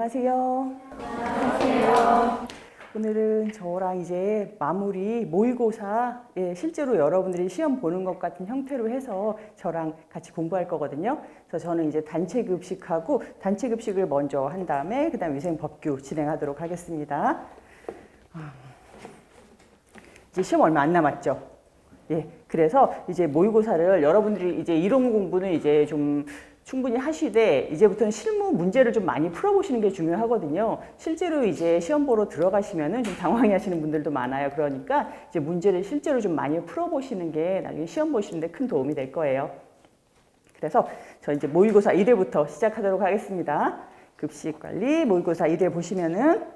안녕하세요. 안녕하세요. 오늘은 저랑 이제 마무리 모의고사, 실제로 여러분들이 시험 보는 것 같은 형태로 해서 저랑 같이 공부할 거거든요. 그래서 저는 이제 단체 급식하고 단체 급식을 먼저 한 다음에 그다음 위생법규 진행하도록 하겠습니다. 이제 시험 얼마 안 남았죠. 그래서 이제 모의고사를 여러분들이 이제 이론 공부는 이제 좀 충분히 하시되 이제부터는 실무 문제를 좀 많이 풀어보시는 게 중요하거든요. 실제로 이제 시험 보러 들어가시면은 좀 당황해 하시는 분들도 많아요. 그러니까 이제 문제를 실제로 좀 많이 풀어보시는 게 나중에 시험 보시는데 큰 도움이 될 거예요. 그래서 저 이제 모의고사 1회부터 시작하도록 하겠습니다. 급식관리 모의고사 1회 보시면은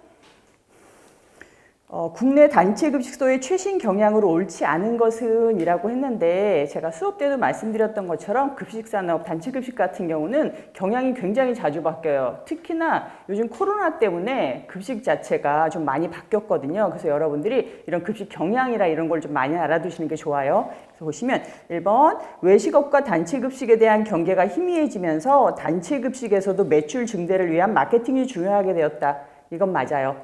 국내 단체급식소의 최신 경향으로 옳지 않은 것은 이라고 했는데 제가 수업 때도 말씀드렸던 것처럼 급식산업, 단체급식 같은 경우는 경향이 굉장히 자주 바뀌어요. 특히나 요즘 코로나 때문에 급식 자체가 좀 많이 바뀌었거든요. 그래서 여러분들이 이런 급식 경향이라 이런 걸 좀 많이 알아두시는 게 좋아요. 그래서 보시면 1번 외식업과 단체급식에 대한 경계가 희미해지면서 단체급식에서도 매출 증대를 위한 마케팅이 중요하게 되었다. 이건 맞아요.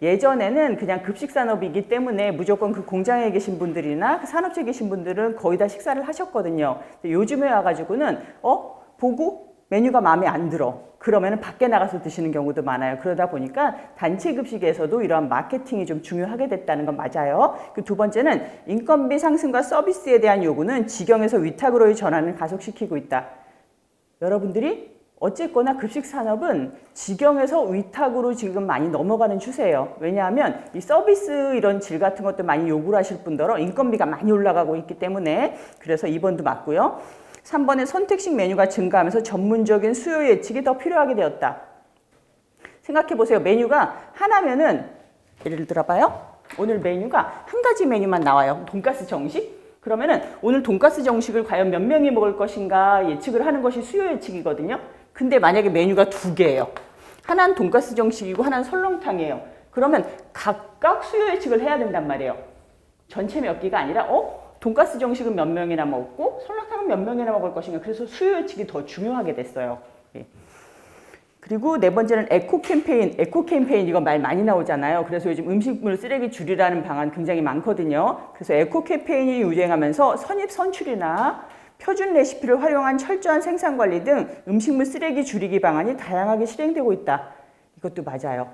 예전에는 그냥 급식산업이기 때문에 무조건 그 공장에 계신 분들이나 그 산업체에 계신 분들은 거의 다 식사를 하셨거든요. 요즘에 와가지고는 보고 메뉴가 마음에 안 들어. 그러면은 밖에 나가서 드시는 경우도 많아요. 그러다 보니까 단체 급식에서도 이러한 마케팅이 좀 중요하게 됐다는 건 맞아요. 그 두 번째는 인건비 상승과 서비스에 대한 요구는 직영에서 위탁으로의 전환을 가속시키고 있다. 여러분들이 어쨌거나 급식산업은 직영에서 위탁으로 지금 많이 넘어가는 추세예요. 왜냐하면 이 서비스 이런 질 같은 것도 많이 요구를 하실 뿐더러 인건비가 많이 올라가고 있기 때문에 그래서 2번도 맞고요. 3번에 선택식 메뉴가 증가하면서 전문적인 수요 예측이 더 필요하게 되었다. 생각해 보세요. 메뉴가 하나면은 예를 들어봐요. 오늘 메뉴가 한 가지 메뉴만 나와요. 돈가스 정식? 그러면은 오늘 돈가스 정식을 과연 몇 명이 먹을 것인가 예측을 하는 것이 수요 예측이거든요. 근데 만약에 메뉴가 두 개예요. 하나는 돈가스 정식이고 하나는 설렁탕이에요. 그러면 각각 수요 예측을 해야 된단 말이에요. 전체 몇 개가 아니라 돈가스 정식은 몇 명이나 먹고 설렁탕은 몇 명이나 먹을 것인가. 그래서 수요 예측이 더 중요하게 됐어요. 그리고 네 번째는 에코 캠페인 이거 말 많이 나오잖아요. 그래서 요즘 음식물 쓰레기 줄이라는 방안 굉장히 많거든요. 그래서 에코 캠페인이 유행하면서 선입 선출이나 표준 레시피를 활용한 철저한 생산 관리 등 음식물 쓰레기 줄이기 방안이 다양하게 실행되고 있다. 이것도 맞아요.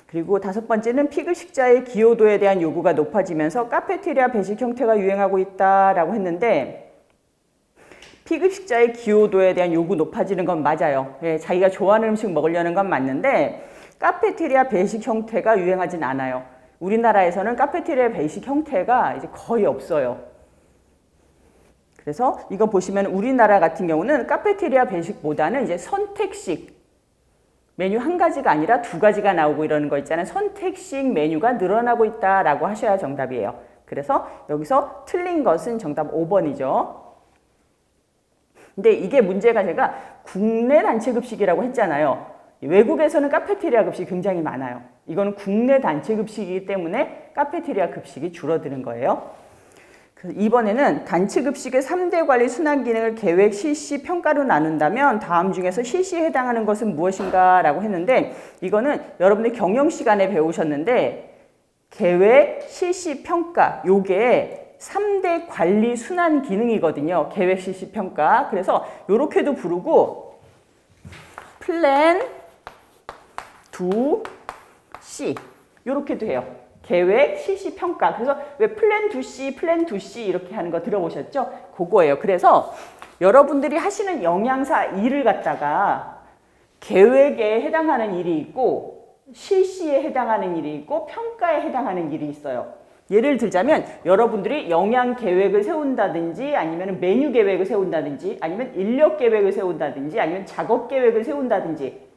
그리고 5번째는 피급식자의 기여도에 대한 요구가 높아지면서 카페테리아 배식 형태가 유행하고 있다라고 했는데 피급식자의 기여도에 대한 요구 높아지는 건 맞아요. 자기가 좋아하는 음식 먹으려는 건 맞는데 카페테리아 배식 형태가 유행하진 않아요. 우리나라에서는 카페테리아 배식 형태가 이제 거의 없어요. 그래서 이거 보시면 우리나라 같은 경우는 카페테리아 배식보다는 이제 선택식 메뉴 한 가지가 아니라 두 가지가 나오고 이러는 거 있잖아요. 선택식 메뉴가 늘어나고 있다라고 하셔야 정답이에요. 그래서 여기서 틀린 것은 정답 5번이죠. 근데 이게 문제가 제가 국내 단체 급식이라고 했잖아요. 외국에서는 카페테리아 급식이 굉장히 많아요. 이거는 국내 단체 급식이기 때문에 카페테리아 급식이 줄어드는 거예요. 이번에는 단체 급식의 3대 관리 순환 기능을 계획, 실시, 평가로 나눈다면 다음 중에서 실시에 해당하는 것은 무엇인가 라고 했는데 이거는 여러분들 경영 시간에 배우셨는데 계획, 실시, 평가 요게 3대 관리 순환 기능이거든요. 계획, 실시, 평가. 그래서 요렇게도 부르고 플랜, 두, 시 요렇게도 해요. 계획, 실시, 평가. 그래서 왜 플랜 2C, 플랜 2C 이렇게 하는 거 들어보셨죠? 그거예요. 그래서 여러분들이 하시는 영양사 일을 갖다가 계획에 해당하는 일이 있고 실시에 해당하는 일이 있고 평가에 해당하는 일이 있어요. 예를 들자면 여러분들이 영양 계획을 세운다든지 아니면 메뉴 계획을 세운다든지 아니면 인력 계획을 세운다든지 아니면 작업 계획을 세운다든지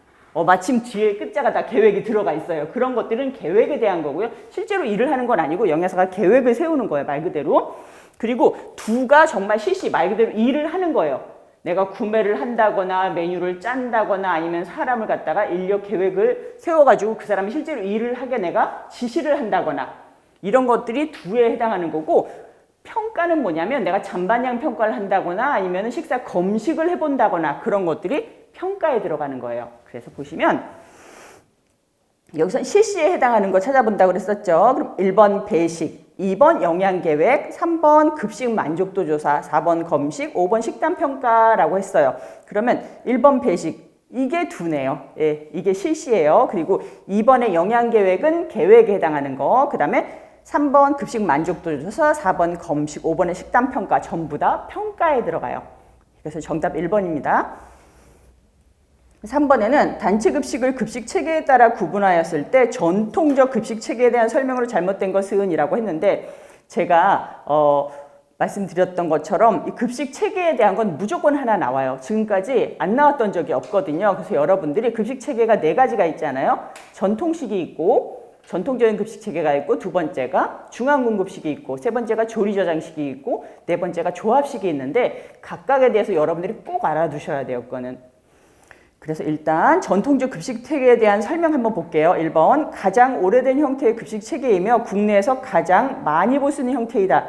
마침 뒤에 끝자가 다 계획이 들어가 있어요. 그런 것들은 계획에 대한 거고요. 실제로 일을 하는 건 아니고 영양사가 계획을 세우는 거예요. 말 그대로. 그리고 두가 정말 실시 말 그대로 일을 하는 거예요. 내가 구매를 한다거나 메뉴를 짠다거나 아니면 사람을 갖다가 인력 계획을 세워가지고 그 사람이 실제로 일을 하게 내가 지시를 한다거나 이런 것들이 두에 해당하는 거고 평가는 뭐냐면 내가 잔반량 평가를 한다거나 아니면 식사 검식을 해본다거나 그런 것들이 평가에 들어가는 거예요. 그래서 보시면 여기서 실시에 해당하는 거 찾아본다고 그랬었죠. 그럼 1번 배식, 2번 영양계획, 3번 급식 만족도 조사, 4번 검식, 5번 식단평가라고 했어요. 그러면 1번 배식, 이게 두네요. 예, 이게 실시예요. 그리고 2번의 영양계획은 계획에 해당하는 거, 그 다음에 3번 급식 만족도 조사, 4번 검식, 5번의 식단평가 전부 다 평가에 들어가요. 그래서 정답 1번입니다. 3번에는 단체 급식을 급식 체계에 따라 구분하였을 때 전통적 급식 체계에 대한 설명으로 잘못된 것은 이라고 했는데, 제가 말씀드렸던 것처럼 이 급식 체계에 대한 건 무조건 하나 나와요. 지금까지 안 나왔던 적이 없거든요. 그래서 여러분들이 급식 체계가 4가지가 있잖아요. 전통식이 있고, 전통적인 급식 체계가 있고, 두 번째가 중앙공급식이 있고, 세 번째가 조리저장식이 있고, 네 번째가 조합식이 있는데, 각각에 대해서 여러분들이 꼭 알아두셔야 돼요. 그거는. 그래서 일단 전통적 급식 체계에 대한 설명 한번 볼게요. 1번, 가장 오래된 형태의 급식 체계이며 국내에서 가장 많이 볼 수 있는 형태이다.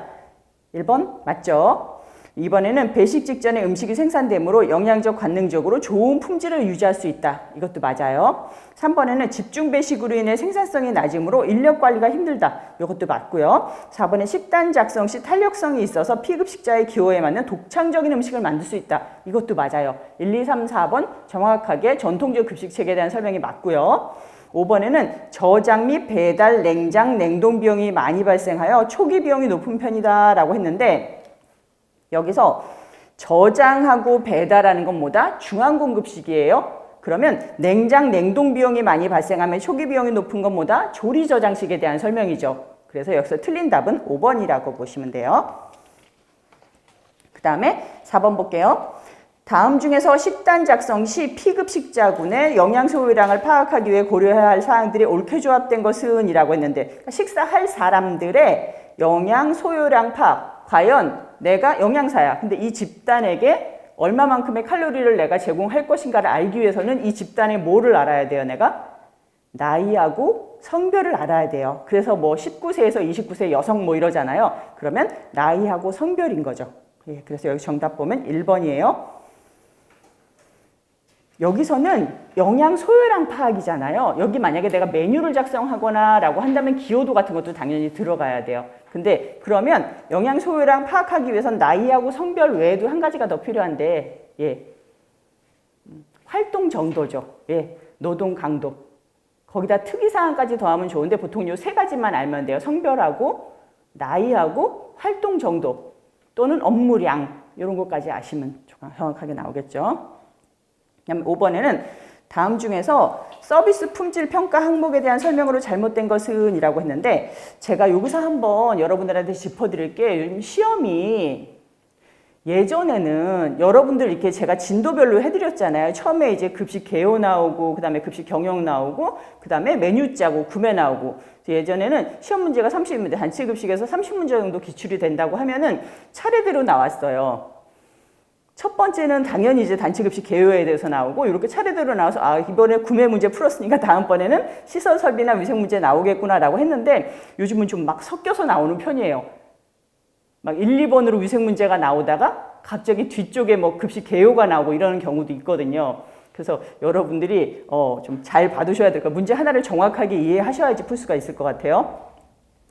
1번 맞죠? 2번에는 배식 직전에 음식이 생산되므로 영양적 관능적으로 좋은 품질을 유지할 수 있다. 이것도 맞아요. 3번에는 집중 배식으로 인해 생산성이 낮으므로 인력 관리가 힘들다. 이것도 맞고요. 4번에 식단 작성 시 탄력성이 있어서 피급식자의 기호에 맞는 독창적인 음식을 만들 수 있다. 이것도 맞아요. 1, 2, 3, 4번 정확하게 전통적 급식 체계에 대한 설명이 맞고요. 5번에는 저장 및 배달, 냉장, 냉동 비용이 많이 발생하여 초기 비용이 높은 편이다 라고 했는데, 여기서 저장하고 배달하는 건 뭐다? 중앙공급식이에요. 그러면 냉장, 냉동 비용이 많이 발생하면 초기 비용이 높은 건 뭐다? 조리 저장식에 대한 설명이죠. 그래서 여기서 틀린 답은 5번이라고 보시면 돼요. 그 다음에 4번 볼게요. 다음 중에서 식단 작성 시 피급식자군의 영양 소요량을 파악하기 위해 고려해야 할 사항들이 옳게 조합된 것은 이라고 했는데, 식사할 사람들의 영양 소요량 파악. 과연 내가 영양사야. 근데 이 집단에게 얼마만큼의 칼로리를 내가 제공할 것인가를 알기 위해서는 이 집단의 뭐를 알아야 돼요? 내가 나이하고 성별을 알아야 돼요. 그래서 뭐 19세에서 29세 여성 뭐 이러잖아요. 그러면 나이하고 성별인 거죠. 예, 그래서 여기 정답 보면 1번이에요. 여기서는 영양 소요량 파악이잖아요. 여기 만약에 내가 메뉴를 작성하거나 라고 한다면 기호도 같은 것도 당연히 들어가야 돼요. 근데 그러면 영양 소요량 파악하기 위해선 나이하고 성별 외에도 한 가지가 더 필요한데, 예, 활동 정도죠. 예, 노동 강도. 거기다 특이사항까지 더하면 좋은데 보통 요 3가지만 알면 돼요. 성별하고 나이하고 활동 정도 또는 업무량, 이런 것까지 아시면 정확하게 나오겠죠. 그다음 5번에는 다음 중에서 서비스 품질 평가 항목에 대한 설명으로 잘못된 것은 이라고 했는데, 제가 여기서 한번 여러분들한테 짚어드릴게. 요즘 시험이 예전에는 여러분들 이렇게 제가 진도별로 해드렸잖아요. 처음에 이제 급식 개요 나오고, 그 다음에 급식 경영 나오고, 그 다음에 메뉴 짜고, 구매 나오고. 예전에는 시험 문제가 30문제, 단체급식에서 30문제 정도 기출이 된다고 하면은 차례대로 나왔어요. 첫 번째는 당연히 이제 단체급식 개요에 대해서 나오고, 이렇게 차례대로 나와서 아, 이번에 구매 문제 풀었으니까 다음번에는 시설 설비나 위생 문제 나오겠구나라고 했는데, 요즘은 좀 막 섞여서 나오는 편이에요. 막 1, 2번으로 위생 문제가 나오다가 갑자기 뒤쪽에 뭐 급식 개요가 나오고 이러는 경우도 있거든요. 그래서 여러분들이 좀 잘 봐두셔야 될 거예요. 문제 하나를 정확하게 이해하셔야지 풀 수가 있을 것 같아요.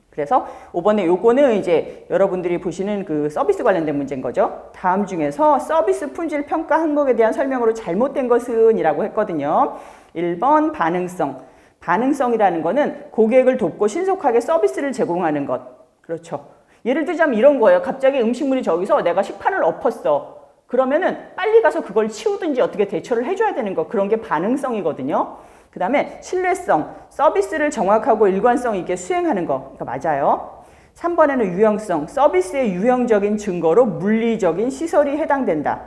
그래서 5번에 요거는 이제 여러분들이 보시는 그 서비스 관련된 문제인 거죠. 다음 중에서 서비스 품질 평가 항목에 대한 설명으로 잘못된 것은 이라고 했거든요. 1번 반응성. 반응성이라는 거는 고객을 돕고 신속하게 서비스를 제공하는 것. 그렇죠. 예를 들자면 이런 거예요. 갑자기 음식물이 저기서 내가 식판을 엎었어. 그러면은 빨리 가서 그걸 치우든지 어떻게 대처를 해줘야 되는 거. 그런 게 반응성이거든요. 그 다음에 신뢰성, 서비스를 정확하고 일관성 있게 수행하는 거. 그러니까 맞아요. 3번에는 유형성, 서비스의 유형적인 증거로 물리적인 시설이 해당된다.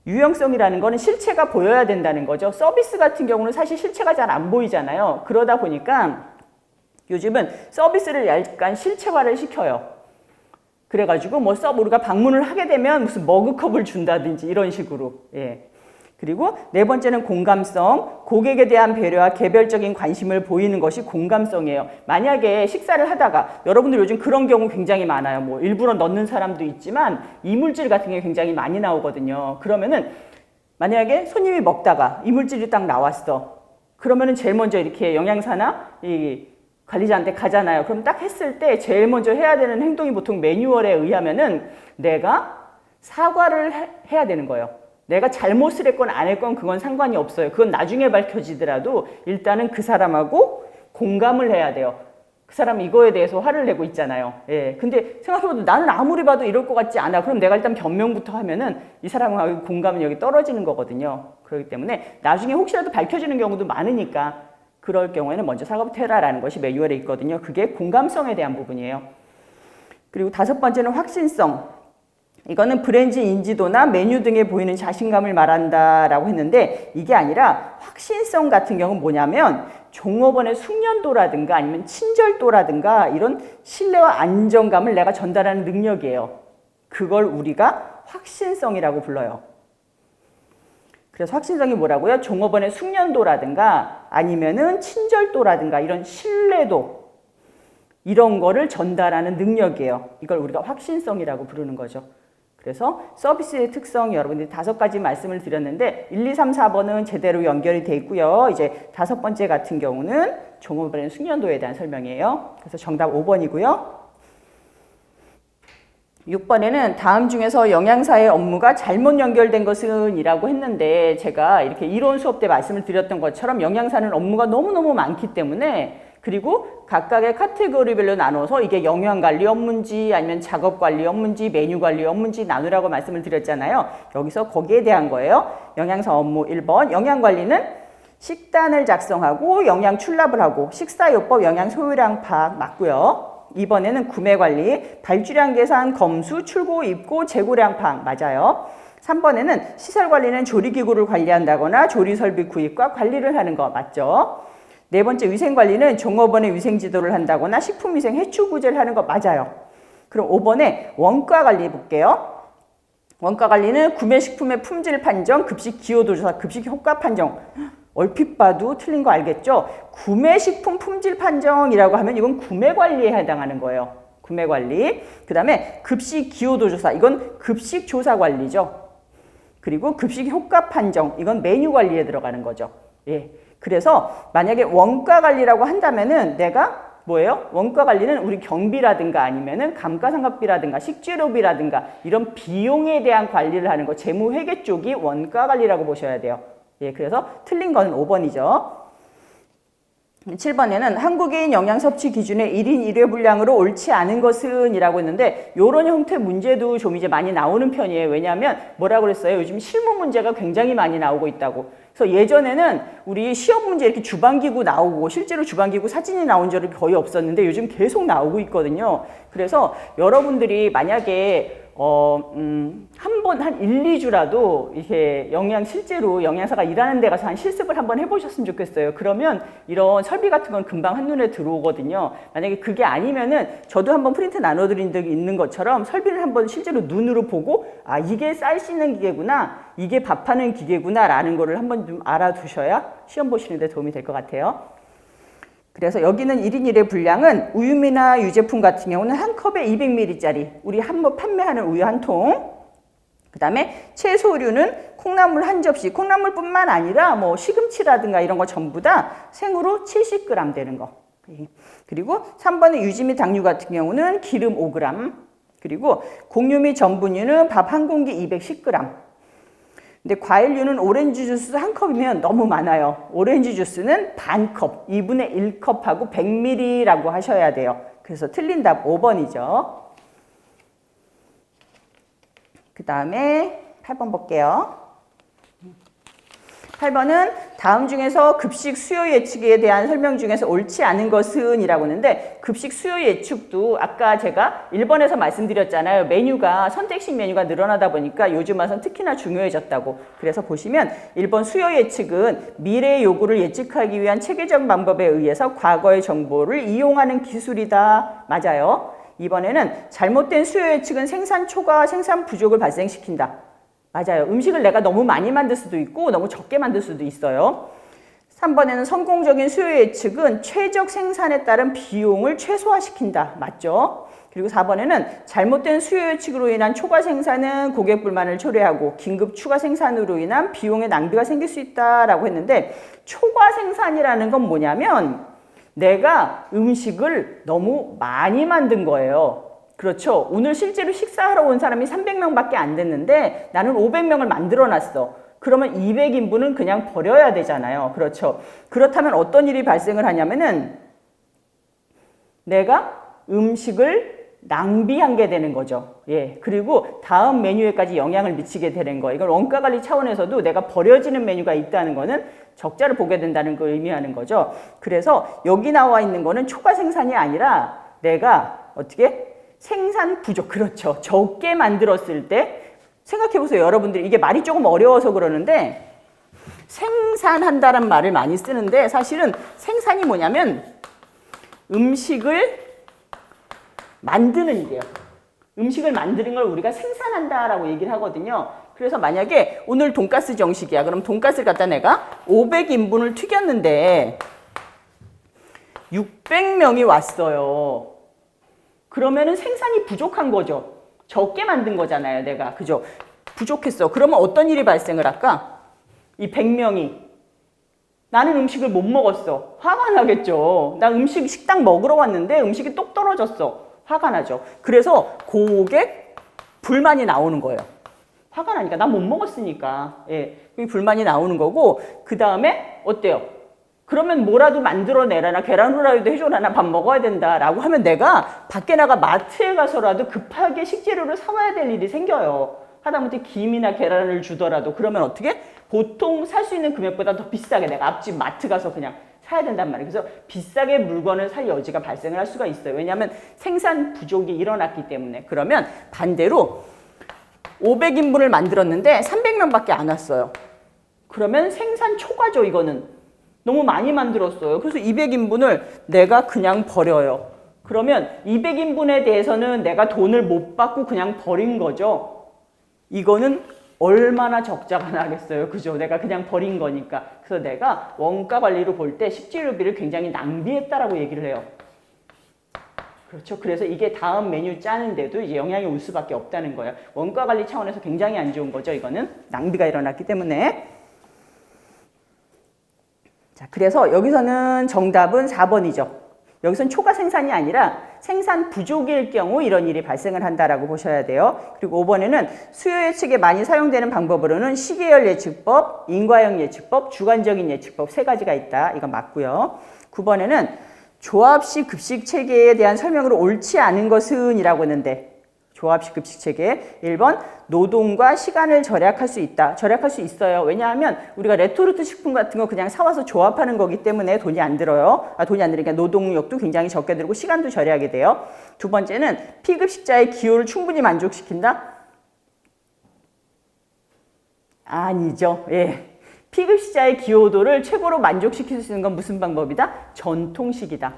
유형성이라는 거는 실체가 보여야 된다는 거죠. 서비스 같은 경우는 사실 실체가 잘 안 보이잖아요. 그러다 보니까 요즘은 서비스를 약간 실체화를 시켜요. 그래가지고 뭐 우리가 방문을 하게 되면 무슨 머그컵을 준다든지 이런 식으로. 예. 그리고 네 번째는 공감성, 고객에 대한 배려와 개별적인 관심을 보이는 것이 공감성이에요. 만약에 식사를 하다가 여러분들 요즘 그런 경우 굉장히 많아요. 뭐 일부러 넣는 사람도 있지만 이물질 같은 게 굉장히 많이 나오거든요. 그러면은 만약에 손님이 먹다가 이물질이 딱 나왔어. 그러면은 제일 먼저 이렇게 영양사나 이 관리자한테 가잖아요. 그럼 딱 했을 때 제일 먼저 해야 되는 행동이 보통 매뉴얼에 의하면은 내가 사과를 해야 되는 거예요. 내가 잘못을 했건 안 했건 그건 상관이 없어요. 그건 나중에 밝혀지더라도 일단은 그 사람하고 공감을 해야 돼요. 그 사람 이거에 대해서 화를 내고 있잖아요. 예. 근데 생각해봐도 나는 아무리 봐도 이럴 것 같지 않아. 그럼 내가 일단 변명부터 하면은 이 사람하고 공감은 여기 떨어지는 거거든요. 그렇기 때문에 나중에 혹시라도 밝혀지는 경우도 많으니까 그럴 경우에는 먼저 사과부터 해라라는 것이 매뉴얼에 있거든요. 그게 공감성에 대한 부분이에요. 그리고 5번째는 확신성. 이거는 브랜드 인지도나 메뉴 등에 보이는 자신감을 말한다라고 했는데 이게 아니라 확신성 같은 경우는 뭐냐면 종업원의 숙련도라든가 아니면 친절도라든가 이런 신뢰와 안정감을 내가 전달하는 능력이에요. 그걸 우리가 확신성이라고 불러요. 그래서 확신성이 뭐라고요? 종업원의 숙련도라든가 아니면은 친절도라든가 이런 신뢰도 이런 거를 전달하는 능력이에요. 이걸 우리가 확신성이라고 부르는 거죠. 그래서 서비스의 특성 여러분들이 5가지 말씀을 드렸는데 1, 2, 3, 4번은 제대로 연결이 돼 있고요. 이제 5번째 같은 경우는 종업원의 숙련도에 대한 설명이에요. 그래서 정답 5번이고요. 6번에는 다음 중에서 영양사의 업무가 잘못 연결된 것은 이라고 했는데 제가 이렇게 이론 수업 때 말씀을 드렸던 것처럼 영양사는 업무가 너무너무 많기 때문에 그리고 각각의 카테고리별로 나눠서 이게 영양관리 업무인지 아니면 작업관리 업무인지 메뉴관리 업무인지 나누라고 말씀을 드렸잖아요. 여기서 거기에 대한 거예요. 영양사 업무 1번 영양관리는 식단을 작성하고 영양 출납을 하고 식사요법 영양 소요량 파악 맞고요. 2번에는 구매관리, 발주량 계산, 검수, 출고, 입고, 재고량 파악 맞아요. 3번에는 시설관리는 조리기구를 관리한다거나 조리설비 구입과 관리를 하는 거 맞죠? 4번째 위생관리는 종업원의 위생지도를 한다거나 식품위생 해충구제를 하는 거 맞아요. 그럼 5번에 원가관리 볼게요. 원가관리는 구매식품의 품질 판정, 급식 기여도 조사, 급식 효과 판정. 얼핏 봐도 틀린 거 알겠죠? 구매식품 품질 판정이라고 하면 이건 구매관리에 해당하는 거예요. 구매관리. 그 다음에 급식 기여도 조사. 이건 급식 조사 관리죠. 그리고 급식 효과 판정. 이건 메뉴 관리에 들어가는 거죠. 예. 그래서 만약에 원가 관리라고 한다면은 내가 뭐예요? 원가 관리는 우리 경비라든가 아니면은 감가상각비라든가 식재료비라든가 이런 비용에 대한 관리를 하는 거 재무회계 쪽이 원가 관리라고 보셔야 돼요. 예, 그래서 틀린 거는 5번이죠. 7번에는 한국인 영양 섭취 기준의 1인 1회 분량으로 옳지 않은 것은 이라고 했는데 이런 형태 문제도 좀 이제 많이 나오는 편이에요. 왜냐하면 뭐라고 그랬어요? 요즘 실무 문제가 굉장히 많이 나오고 있다고. 그래서 예전에는 우리 시험 문제 이렇게 주방기구 나오고 실제로 주방기구 사진이 나온 적이 거의 없었는데 요즘 계속 나오고 있거든요. 그래서 여러분들이 만약에 한 1, 2주라도 이렇게 실제로 영양사가 일하는 데 가서 한 실습을 한번 해보셨으면 좋겠어요. 그러면 이런 설비 같은 건 금방 한눈에 들어오거든요. 만약에 그게 아니면은 저도 한번 프린트 나눠드린 적이 있는 것처럼 설비를 한번 실제로 눈으로 보고 아, 이게 쌀 씻는 기계구나, 이게 밥하는 기계구나 라는 거를 한번 좀 알아두셔야 시험 보시는 데 도움이 될 것 같아요. 그래서 여기는 1인 1회 분량은 우유미나 유제품 같은 경우는 한 컵에 200ml짜리 우리 한번 판매하는 우유 한 통, 그 다음에 채소류는 콩나물 한 접시, 콩나물뿐만 아니라 뭐 시금치라든가 이런 거 전부 다 생으로 70g 되는 거. 그리고 3번은 유지 및 당류 같은 경우는 기름 5g, 그리고 곡류 및 전분유는 밥 한 공기 210g. 근데 과일류는 오렌지 주스 한 컵이면 너무 많아요. 오렌지 주스는 반 컵, 2분의 1컵하고 100ml라고 하셔야 돼요. 그래서 틀린 답 5번이죠. 그 다음에 8번 볼게요. 8번은 다음 중에서 급식 수요 예측에 대한 설명 중에서 옳지 않은 것은 이라고 하는데 급식 수요 예측도 아까 제가 1번에서 말씀드렸잖아요. 메뉴가 선택식 메뉴가 늘어나다 보니까 요즘 와서는 특히나 중요해졌다고. 그래서 보시면 1번 수요 예측은 미래의 요구를 예측하기 위한 체계적 방법에 의해서 과거의 정보를 이용하는 기술이다. 맞아요. 2번에는 잘못된 수요 예측은 생산 초과, 생산 부족을 발생시킨다. 맞아요. 음식을 내가 너무 많이 만들 수도 있고 너무 적게 만들 수도 있어요. 3번에는 성공적인 수요 예측은 최적 생산에 따른 비용을 최소화시킨다. 맞죠? 그리고 4번에는 잘못된 수요 예측으로 인한 초과 생산은 고객 불만을 초래하고 긴급 추가 생산으로 인한 비용의 낭비가 생길 수 있다라고 했는데 초과 생산이라는 건 뭐냐면 내가 음식을 너무 많이 만든 거예요. 그렇죠. 오늘 실제로 식사하러 온 사람이 300명밖에 안 됐는데 나는 500명을 만들어 놨어. 그러면 200인분은 그냥 버려야 되잖아요. 그렇죠. 그렇다면 어떤 일이 발생을 하냐면은 내가 음식을 낭비한 게 되는 거죠. 예. 그리고 다음 메뉴에까지 영향을 미치게 되는 거. 이건 원가 관리 차원에서도 내가 버려지는 메뉴가 있다는 거는 적자를 보게 된다는 걸 의미하는 거죠. 그래서 여기 나와 있는 거는 초과 생산이 아니라 내가 어떻게? 생산 부족. 그렇죠. 적게 만들었을 때 생각해 보세요. 여러분들이 이게 말이 조금 어려워서 그러는데 생산한다는 말을 많이 쓰는데 사실은 생산이 뭐냐면 음식을 만드는 일이에요. 음식을 만드는 걸 우리가 생산한다라고 얘기를 하거든요. 그래서 만약에 오늘 돈가스 정식이야. 그럼 돈가스를 갖다 내가 500인분을 튀겼는데 600명이 왔어요. 그러면은 생산이 부족한 거죠. 적게 만든 거잖아요, 내가. 그죠? 부족했어. 그러면 어떤 일이 발생을 할까? 이 100명이 나는 음식을 못 먹었어. 화가 나겠죠. 나 식당 먹으러 왔는데 음식이 똑 떨어졌어. 화가 나죠. 그래서 고객 불만이 나오는 거예요. 화가 나니까 난 못 먹었으니까. 예, 불만이 나오는 거고 그 다음에 어때요? 그러면 뭐라도 만들어내라. 나 계란 후라이도 해줘라. 나 밥 먹어야 된다. 라고 하면 내가 밖에 나가 마트에 가서라도 급하게 식재료를 사와야 될 일이 생겨요. 하다못해 김이나 계란을 주더라도 그러면 어떻게? 보통 살 수 있는 금액보다 더 비싸게 내가 앞집 마트 가서 그냥 사야 된단 말이에요. 그래서 비싸게 물건을 살 여지가 발생을 할 수가 있어요. 왜냐하면 생산 부족이 일어났기 때문에. 그러면 반대로 500인분을 만들었는데 300명밖에 안 왔어요. 그러면 생산 초과죠, 이거는. 너무 많이 만들었어요. 그래서 200인분을 내가 그냥 버려요. 그러면 200인분에 대해서는 내가 돈을 못 받고 그냥 버린 거죠. 이거는 얼마나 적자가 나겠어요. 그죠? 내가 그냥 버린 거니까. 그래서 내가 원가 관리로 볼 때 식재료비를 굉장히 낭비했다라고 얘기를 해요. 그렇죠. 그래서 이게 다음 메뉴 짜는데도 이제 영향이 올 수밖에 없다는 거예요. 원가 관리 차원에서 굉장히 안 좋은 거죠. 이거는 낭비가 일어났기 때문에. 자, 그래서 여기서는 정답은 4번이죠. 여기서는 초과 생산이 아니라 생산 부족일 경우 이런 일이 발생을 한다라고 보셔야 돼요. 그리고 5번에는 수요 예측에 많이 사용되는 방법으로는 시계열 예측법, 인과형 예측법, 주관적인 예측법 세 가지가 있다. 이건 맞고요. 9번에는 조합식 급식 체계에 대한 설명으로 옳지 않은 것은 이라고 했는데 조합식 급식 체계 1번 노동과 시간을 절약할 수 있다. 절약할 수 있어요. 왜냐하면 우리가 레토르트 식품 같은 거 그냥 사와서 조합하는 거기 때문에 돈이 안 들어요. 돈이 안 들으니까 노동력도 굉장히 적게 들고 시간도 절약이 돼요. 두 번째는 피급식자의 기호를 충분히 만족시킨다? 아니죠. 예. 피급식자의 기호도를 최고로 만족시킬 수 있는 건 무슨 방법이다? 전통식이다.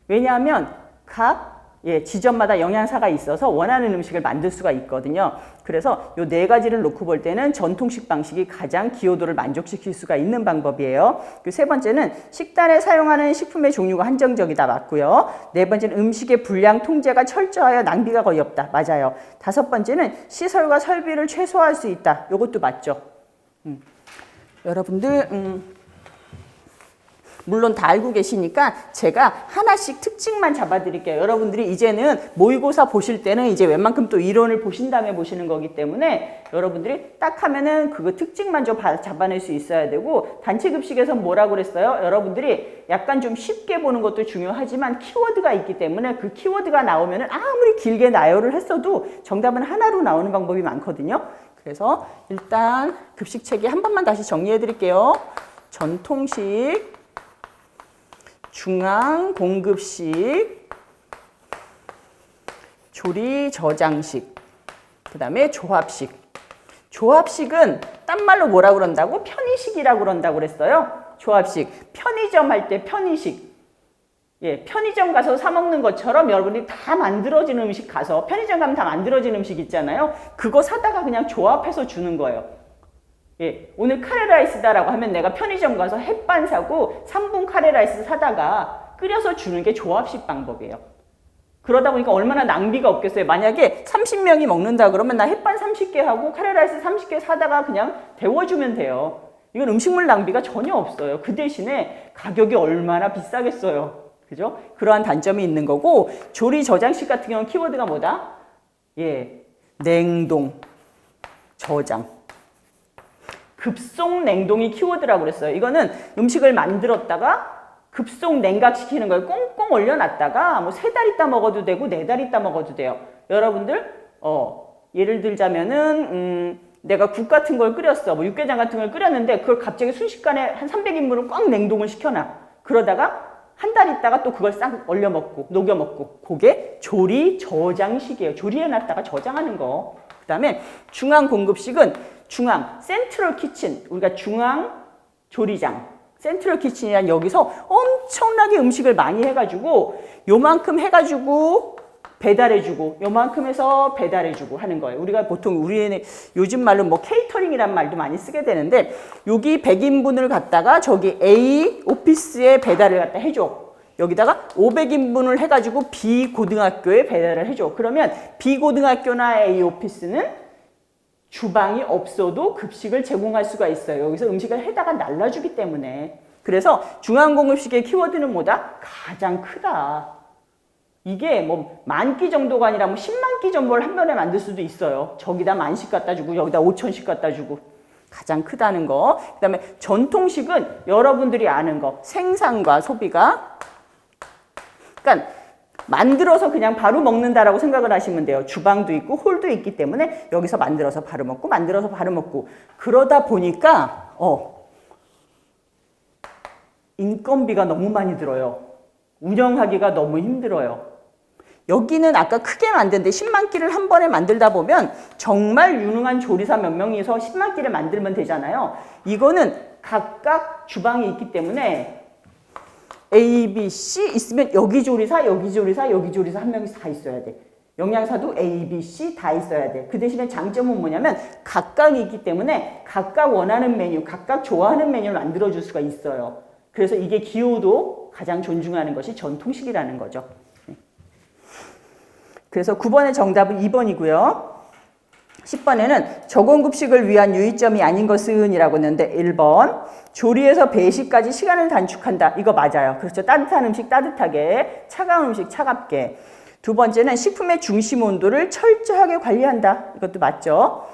왜냐하면 각 지점마다 영양사가 있어서 원하는 음식을 만들 수가 있거든요. 그래서 이 네 가지를 놓고 볼 때는 전통식 방식이 가장 기호도를 만족시킬 수가 있는 방법이에요. 그리고 세 번째는 식단에 사용하는 식품의 종류가 한정적이다. 맞고요. 네 번째는 음식의 분량 통제가 철저하여 낭비가 거의 없다. 맞아요. 다섯 번째는 시설과 설비를 최소화할 수 있다. 이것도 맞죠. 여러분들 물론 다 알고 계시니까 제가 하나씩 특징만 잡아드릴게요. 여러분들이 이제는 모의고사 보실 때는 이제 웬만큼 또 이론을 보신 다음에 보시는 거기 때문에 여러분들이 딱 하면은 그거 특징만 좀 잡아낼 수 있어야 되고 단체 급식에서 뭐라고 그랬어요? 여러분들이 약간 좀 쉽게 보는 것도 중요하지만 키워드가 있기 때문에 그 키워드가 나오면은 아무리 길게 나열을 했어도 정답은 하나로 나오는 방법이 많거든요. 그래서 일단 급식 체계 한 번만 다시 정리해 드릴게요. 전통식, 중앙 공급식, 조리 저장식, 그 다음에 조합식. 조합식은 딴 말로 뭐라 그런다고? 편의식이라고 그런다고 그랬어요. 조합식. 편의점 할 때 편의식. 예, 편의점 가서 사 먹는 것처럼 여러분이 다 만들어진 음식 가서 편의점 가면 다 만들어진 음식 있잖아요. 그거 사다가 그냥 조합해서 주는 거예요. 예, 오늘 카레라이스다라고 하면 내가 편의점 가서 햇반 사고 3분 카레라이스 사다가 끓여서 주는 게 조합식 방법이에요. 그러다 보니까 얼마나 낭비가 없겠어요. 만약에 30명이 먹는다 그러면 나 햇반 30개 하고 카레라이스 30개 사다가 그냥 데워주면 돼요. 이건 음식물 낭비가 전혀 없어요. 그 대신에 가격이 얼마나 비싸겠어요. 그죠? 그러한 단점이 있는 거고, 조리 저장식 같은 경우는 키워드가 뭐다? 예, 냉동, 저장. 급속 냉동이 키워드라고 그랬어요. 이거는 음식을 만들었다가 급속 냉각시키는 거예요. 꽁꽁 얼려놨다가 뭐 3달 있다 먹어도 되고 4달 있다 먹어도 돼요. 여러분들 예를 들자면은 내가 국 같은 걸 끓였어. 뭐 육개장 같은 걸 끓였는데 그걸 갑자기 순식간에 한 300인분을 꽉 냉동을 시켜놔. 그러다가 한 달 있다가 또 그걸 싹 얼려 먹고 녹여 먹고, 그게 조리 저장식이에요. 조리해놨다가 저장하는 거. 그 다음에 중앙 공급식은 중앙 센트럴 키친, 우리가 중앙 조리장 센트럴 키친이란, 여기서 엄청나게 음식을 많이 해가지고 요만큼 해가지고 배달해주고 요만큼 해서 배달해주고 하는 거예요. 우리가 보통 우리는 요즘 말로 뭐 케이터링이란 말도 많이 쓰게 되는데, 여기 100인분을 갖다가 저기 A 오피스에 배달을 갖다 해줘. 여기다가 500인분을 해가지고 B 고등학교에 배달을 해줘. 그러면 B 고등학교나 A 오피스는 주방이 없어도 급식을 제공할 수가 있어요. 여기서 음식을 해다가 날라주기 때문에. 그래서 중앙공급식의 키워드는 뭐다? 가장 크다. 이게 뭐 10,000끼 정도가 아니라 뭐 10만 끼 정도를 한 번에 만들 수도 있어요. 저기다 10,000씩 갖다 주고 여기다 5,000씩 갖다 주고. 가장 크다는 거. 그 다음에 전통식은 여러분들이 아는 거. 생산과 소비가. 그러니까 만들어서 그냥 바로 먹는다라고 생각을 하시면 돼요. 주방도 있고 홀도 있기 때문에 여기서 만들어서 바로 먹고 만들어서 바로 먹고. 그러다 보니까 인건비가 너무 많이 들어요. 운영하기가 너무 힘들어요. 여기는 아까 크게 만드는데 10만 끼를 한 번에 만들다 보면 정말 유능한 조리사 몇 명이서 10만 끼를 만들면 되잖아요. 이거는 각각 주방이 있기 때문에 A, B, C 있으면 여기 조리사, 여기 조리사, 여기 조리사 한 명이 다 있어야 돼. 영양사도 A, B, C 다 있어야 돼. 그 대신에 장점은 뭐냐면 각각이 있기 때문에 각각 원하는 메뉴, 각각 좋아하는 메뉴를 만들어줄 수가 있어요. 그래서 이게 기호도 가장 존중하는 것이 전통식이라는 거죠. 그래서 9번의 정답은 2번이고요. 10번에는 저공급식을 위한 유의점이 아닌 것은 이라고 했는데 1번 조리에서 배식까지 시간을 단축한다. 이거 맞아요. 그렇죠. 따뜻한 음식 따뜻하게, 차가운 음식 차갑게. 두 번째는 식품의 중심 온도를 철저하게 관리한다. 이것도 맞죠.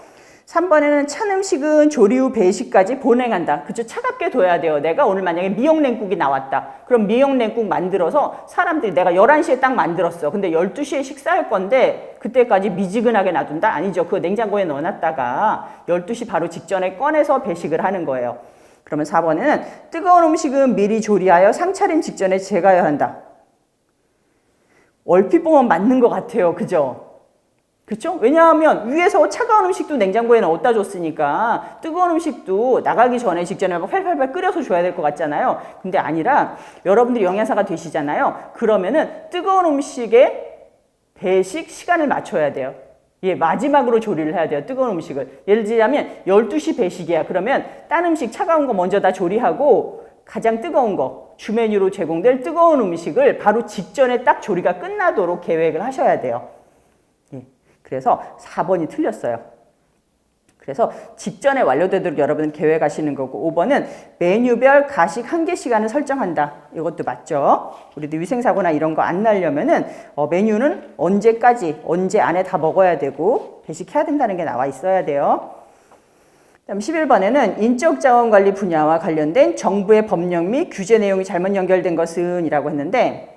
3번에는 찬 음식은 조리 후 배식까지 보냉한다. 그쵸? 차갑게 둬야 돼요. 내가 오늘 만약에 미역냉국이 나왔다. 그럼 미역냉국 만들어서 사람들이, 내가 11시에 딱 만들었어. 근데 12시에 식사할 건데 그때까지 미지근하게 놔둔다? 아니죠. 그거 냉장고에 넣어놨다가 12시 바로 직전에 꺼내서 배식을 하는 거예요. 그러면 4번에는 뜨거운 음식은 미리 조리하여 상차림 직전에 제거해야 한다. 얼핏 보면 맞는 것 같아요. 그죠? 그렇죠? 왜냐하면 위에서 차가운 음식도 냉장고에 넣었다 줬으니까 뜨거운 음식도 나가기 전에 직전에 막 팔팔팔 끓여서 줘야 될 것 같잖아요. 근데 아니라 여러분들이 영양사가 되시잖아요. 그러면은 뜨거운 음식에 배식 시간을 맞춰야 돼요. 예, 마지막으로 조리를 해야 돼요. 뜨거운 음식을. 예를 들자면 12시 배식이야. 그러면 딴 음식 차가운 거 먼저 다 조리하고 가장 뜨거운 거, 주 메뉴로 제공될 뜨거운 음식을 바로 직전에 딱 조리가 끝나도록 계획을 하셔야 돼요. 그래서 4번이 틀렸어요. 그래서 직전에 완료되도록 여러분은 계획하시는 거고, 5번은 메뉴별 가식 한개 시간을 설정한다. 이것도 맞죠? 우리도 위생사고나 이런 거 안 나려면은 메뉴는 언제까지, 언제 안에 다 먹어야 되고 배식해야 된다는 게 나와 있어야 돼요. 그다음 11번에는 인적 자원 관리 분야와 관련된 정부의 법령 및 규제 내용이 잘못 연결된 것은 이라고 했는데,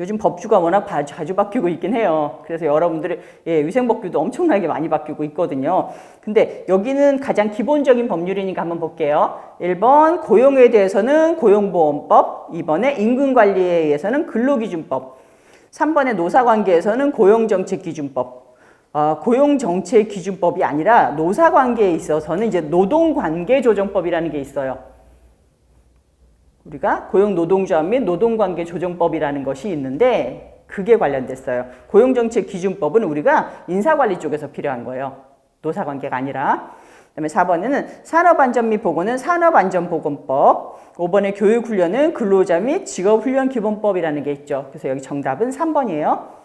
요즘 법규가 워낙 자주 바뀌고 있긴 해요. 그래서 여러분들이 위생법규도 엄청나게 많이 바뀌고 있거든요. 근데 여기는 가장 기본적인 법률이니까 한번 볼게요. 1번 고용에 대해서는 고용보험법, 2번에 임금관리에 의해서는 근로기준법, 3번에 노사관계에서는 고용정책기준법. 고용정책기준법이 아니라 노사관계에 있어서는 이제 노동관계조정법이라는 게 있어요. 우리가 고용노동조합 및 노동관계조정법이라는 것이 있는데 그게 관련됐어요. 고용정책기준법은 우리가 인사관리 쪽에서 필요한 거예요. 노사관계가 아니라. 그다음에 4번에는 산업안전 및 보건은 산업안전보건법, 5번에 교육훈련은 근로자 및 직업훈련기본법이라는 게 있죠. 그래서 여기 정답은 3번이에요.